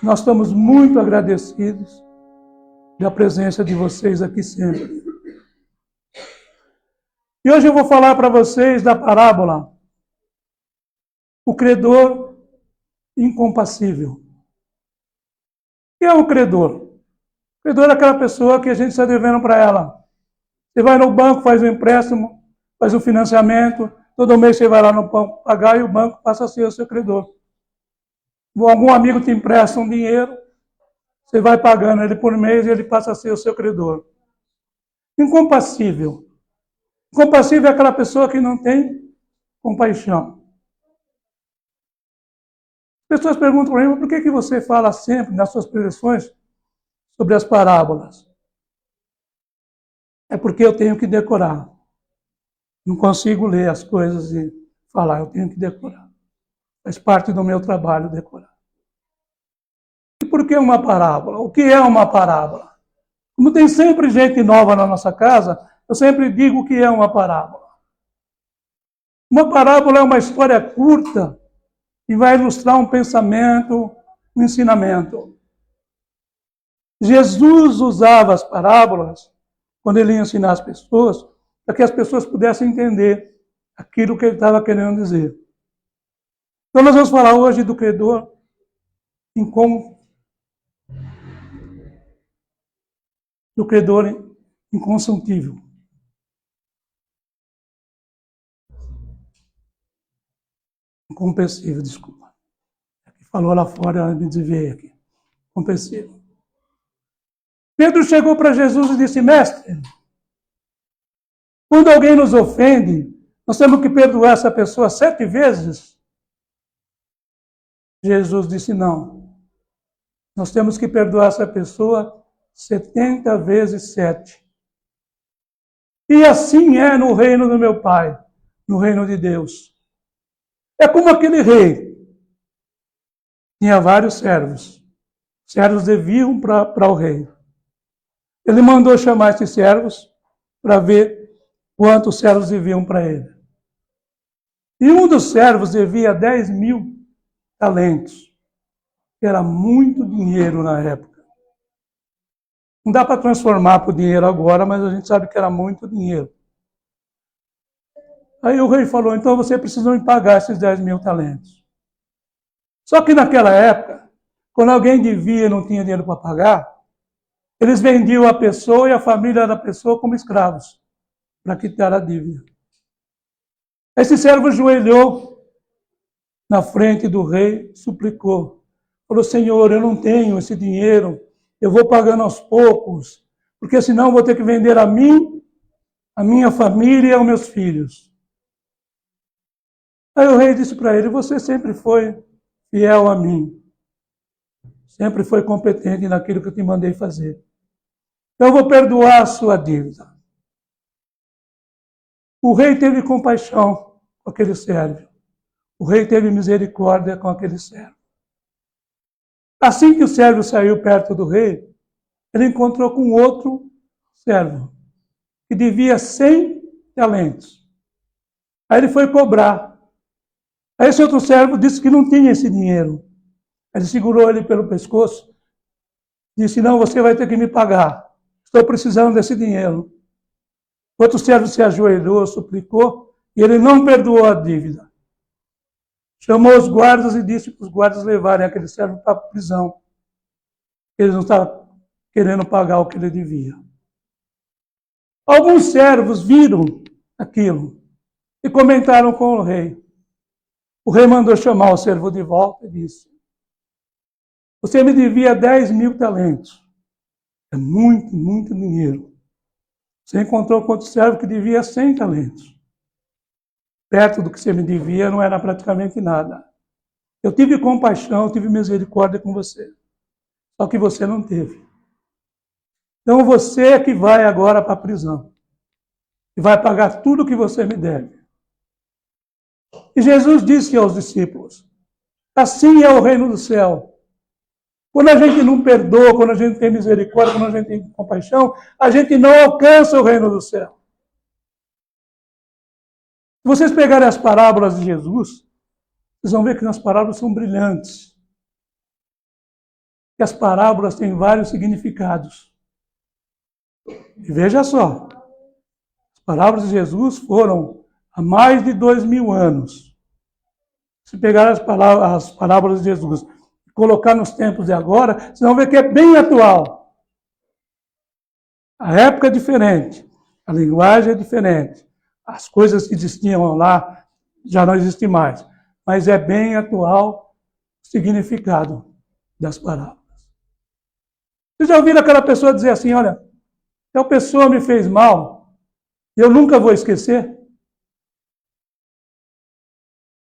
Nós estamos muito agradecidos da presença de vocês aqui sempre. E hoje eu vou falar para vocês da parábola o credor incompassível. O que é o credor? O credor é aquela pessoa que a gente está devendo para ela. Você vai no banco, faz um empréstimo, faz um financiamento, todo mês você vai lá no banco pagar e o banco passa a ser o seu credor. Algum amigo te empresta um dinheiro, você vai pagando ele por mês e ele passa a ser o seu credor. Incompassível. Incompassível é aquela pessoa que não tem compaixão. As pessoas perguntam para mim, por que você fala sempre nas suas preleções sobre as parábolas? É porque eu tenho que decorar. Não consigo ler as coisas e falar, eu tenho que decorar. Faz parte do meu trabalho decorar. E por que uma parábola? O que é uma parábola? Como tem sempre gente nova na nossa casa, eu sempre digo o que é uma parábola. Uma parábola é uma história curta que vai ilustrar um pensamento, um ensinamento. Jesus usava as parábolas quando ele ia ensinar as pessoas, para que as pessoas pudessem entender aquilo que ele estava querendo dizer. Então nós vamos falar hoje do credor inconsultível. Incompreensível, desculpa. Falou lá fora, me desviei aqui. Incompreensível. Pedro chegou para Jesus e disse, mestre, quando alguém nos ofende, nós temos que perdoar essa pessoa 7 vezes? Jesus disse, não. Nós temos que perdoar essa pessoa 70 vezes 7. E assim é no reino do meu Pai, no reino de Deus. É como aquele rei. Tinha vários servos. Os servos deviam para o rei. Ele mandou chamar esses servos para ver quantos servos deviam para ele. E um dos servos devia 10.000 talentos, que era muito dinheiro na época. Não dá para transformar por dinheiro agora, mas a gente sabe que era muito dinheiro. Aí o rei falou, então você precisa me pagar esses 10.000 talentos. Só que naquela época, quando alguém devia e não tinha dinheiro para pagar, eles vendiam a pessoa e a família da pessoa como escravos, para quitar a dívida. Esse servo ajoelhou na frente do rei, suplicou. Falou, Senhor, eu não tenho esse dinheiro, eu vou pagando aos poucos, porque senão eu vou ter que vender a mim, a minha família e aos meus filhos. Aí o rei disse para ele, você sempre foi fiel a mim, sempre foi competente naquilo que eu te mandei fazer. Então eu vou perdoar a sua dívida. O rei teve compaixão com aquele servo. O rei teve misericórdia com aquele servo. Assim que o servo saiu perto do rei, ele encontrou com outro servo, que devia 100 talentos. Aí ele foi cobrar. Aí esse outro servo disse que não tinha esse dinheiro. Ele segurou ele pelo pescoço, disse, não, você vai ter que me pagar. Estou precisando desse dinheiro. Outro servo se ajoelhou, suplicou, e ele não perdoou a dívida. Chamou os guardas e disse para os guardas levarem aquele servo para a prisão. Ele não estava querendo pagar o que ele devia. Alguns servos viram aquilo e comentaram com o rei. O rei mandou chamar o servo de volta e disse, você me devia 10.000 talentos. É muito, muito dinheiro. Você encontrou com outro servo que devia 100 talentos. Perto do que você me devia não era praticamente nada. Eu tive compaixão, eu tive misericórdia com você. Só que você não teve. Então você é que vai agora para a prisão. E vai pagar tudo o que você me deve. E Jesus disse aos discípulos, assim é o reino do céu. Quando a gente não perdoa, quando a gente tem misericórdia, quando a gente tem compaixão, a gente não alcança o reino do céu. Se vocês pegarem as parábolas de Jesus, vocês vão ver que as parábolas são brilhantes. que as parábolas têm vários significados. E veja só, as parábolas de Jesus foram há mais de 2000 anos. Se pegar as parábolas de Jesus e colocar nos tempos de agora, vocês vão ver que é bem atual. A época é diferente, a linguagem é diferente, as coisas que existiam lá já não existem mais, mas é bem atual o significado das parábolas. Vocês já ouviram aquela pessoa dizer assim, olha, tal pessoa me fez mal, e eu nunca vou esquecer?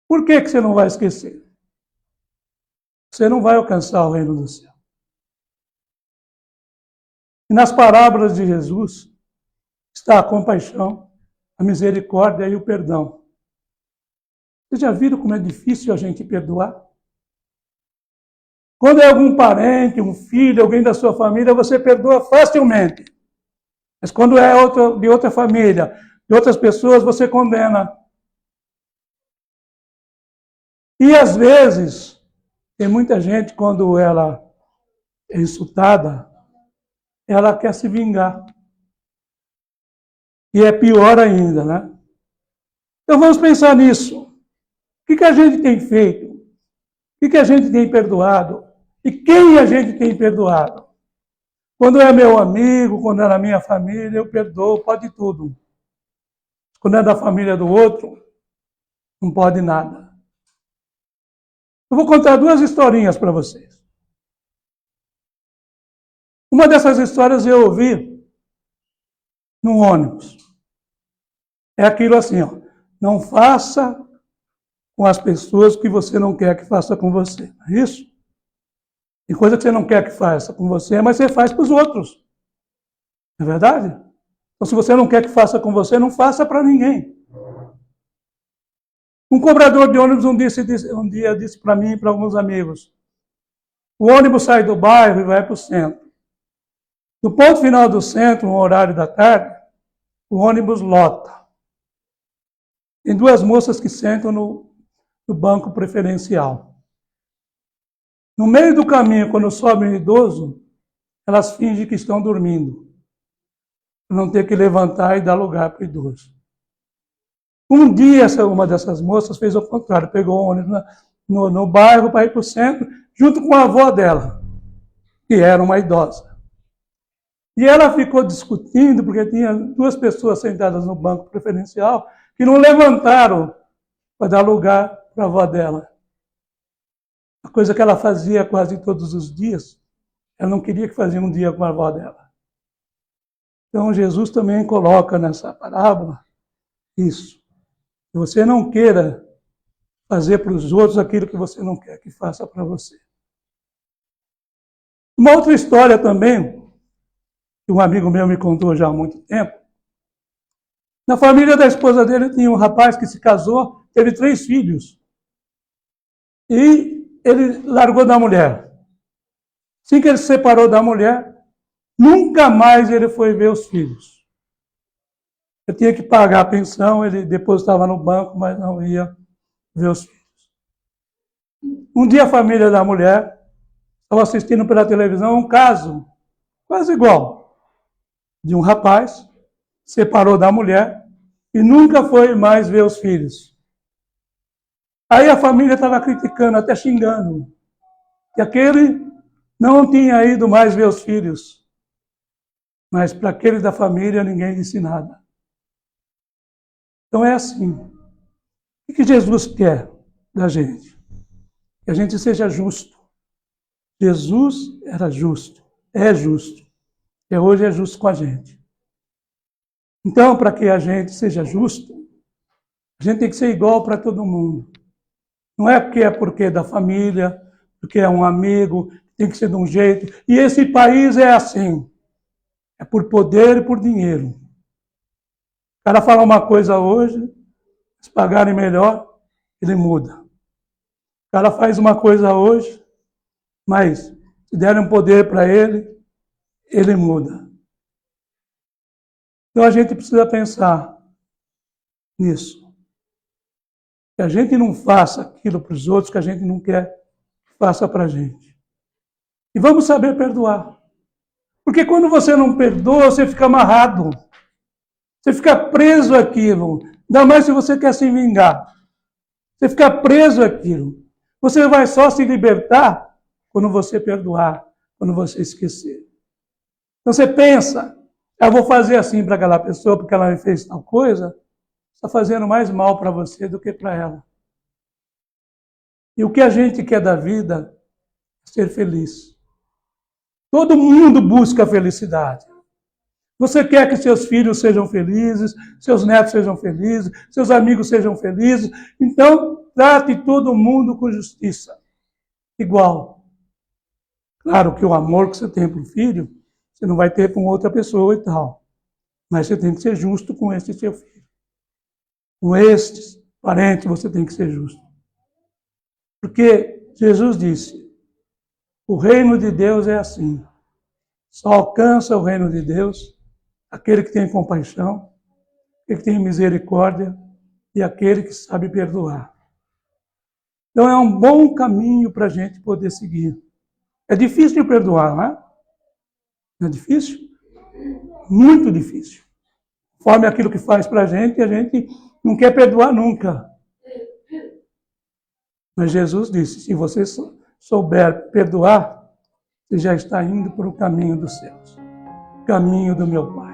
Por que você não vai esquecer? Você não vai alcançar o reino do céu. E nas parábolas de Jesus está a compaixão, a misericórdia e o perdão. Vocês já viram como é difícil a gente perdoar? Quando é algum parente, um filho, alguém da sua família, você perdoa facilmente. Mas quando é de outra família, de outras pessoas, você condena. E às vezes, tem muita gente, quando ela é insultada, ela quer se vingar. E é pior ainda, né? Então vamos pensar nisso. O que a gente tem feito? O que a gente tem perdoado? E quem a gente tem perdoado? Quando é meu amigo, quando é da minha família, eu perdoo, pode tudo. Quando é da família do outro, não pode nada. Eu vou contar duas historinhas para vocês. Uma dessas histórias eu ouvi no ônibus. É aquilo assim, ó, não faça com as pessoas o que você não quer que faça com você. Não é isso? Tem coisa que você não quer que faça com você, mas você faz para os outros. Não é verdade? Então, se você não quer que faça com você, não faça para ninguém. Um cobrador de ônibus um dia disse para mim e para alguns amigos, o ônibus sai do bairro e vai para o centro. No ponto final do centro, no horário da tarde, o ônibus lota. Tem duas moças que sentam no banco preferencial. No meio do caminho, quando sobe um idoso, elas fingem que estão dormindo, para não ter que levantar e dar lugar para o idoso. Um dia, uma dessas moças fez o contrário, pegou o ônibus no bairro para ir para o centro, junto com a avó dela, que era uma idosa. E ela ficou discutindo, porque tinha duas pessoas sentadas no banco preferencial, que não levantaram para dar lugar para a avó dela. A coisa que ela fazia quase todos os dias, ela não queria que fazia um dia com a avó dela. Então Jesus também coloca nessa parábola isso. Que você não queira fazer para os outros aquilo que você não quer que faça para você. Uma outra história também, que um amigo meu me contou já há muito tempo. Na família da esposa dele tinha um rapaz que se casou, teve 3 filhos. E ele largou da mulher. Assim que ele se separou da mulher, nunca mais ele foi ver os filhos. Ele tinha que pagar a pensão, ele depositava no banco, mas não ia ver os filhos. Um dia a família da mulher estava assistindo pela televisão um caso quase igual, de um rapaz, separou da mulher e nunca foi mais ver os filhos. Aí a família estava criticando, até xingando, que aquele não tinha ido mais ver os filhos. Mas para aquele da família ninguém disse nada. Então é assim. O que Jesus quer da gente? Que a gente seja justo. Jesus era justo, é justo. E hoje é justo com a gente. Então, para que a gente seja justo, a gente tem que ser igual para todo mundo. Não é porque é da família, porque é um amigo, tem que ser de um jeito. E esse país é assim. É por poder e por dinheiro. O cara fala uma coisa hoje, se pagarem melhor, ele muda. O cara faz uma coisa hoje, mas se derem um poder para ele, ele muda. Então a gente precisa pensar nisso. Que a gente não faça aquilo para os outros que a gente não quer que faça para a gente. E vamos saber perdoar. Porque quando você não perdoa, você fica amarrado. Você fica preso àquilo. Ainda mais se você quer se vingar. Você fica preso àquilo. Você vai só se libertar quando você perdoar, quando você esquecer. Então você pensa, eu vou fazer assim para aquela pessoa porque ela me fez tal coisa, está fazendo mais mal para você do que para ela. E o que a gente quer da vida é ser feliz. Todo mundo busca a felicidade. Você quer que seus filhos sejam felizes, seus netos sejam felizes, seus amigos sejam felizes. Então, trate todo mundo com justiça. Igual. Claro que o amor que você tem para o filho, você não vai ter com outra pessoa e tal. Mas você tem que ser justo com este seu filho. Com estes parentes você tem que ser justo. Porque Jesus disse, o reino de Deus é assim. Só alcança o reino de Deus aquele que tem compaixão, aquele que tem misericórdia e aquele que sabe perdoar. Então é um bom caminho para a gente poder seguir. É difícil de perdoar, não é? Não é difícil? Muito difícil. Conforme aquilo que faz para a gente não quer perdoar nunca. Mas Jesus disse, se você souber perdoar, você já está indo para o caminho dos céus. O caminho do meu Pai.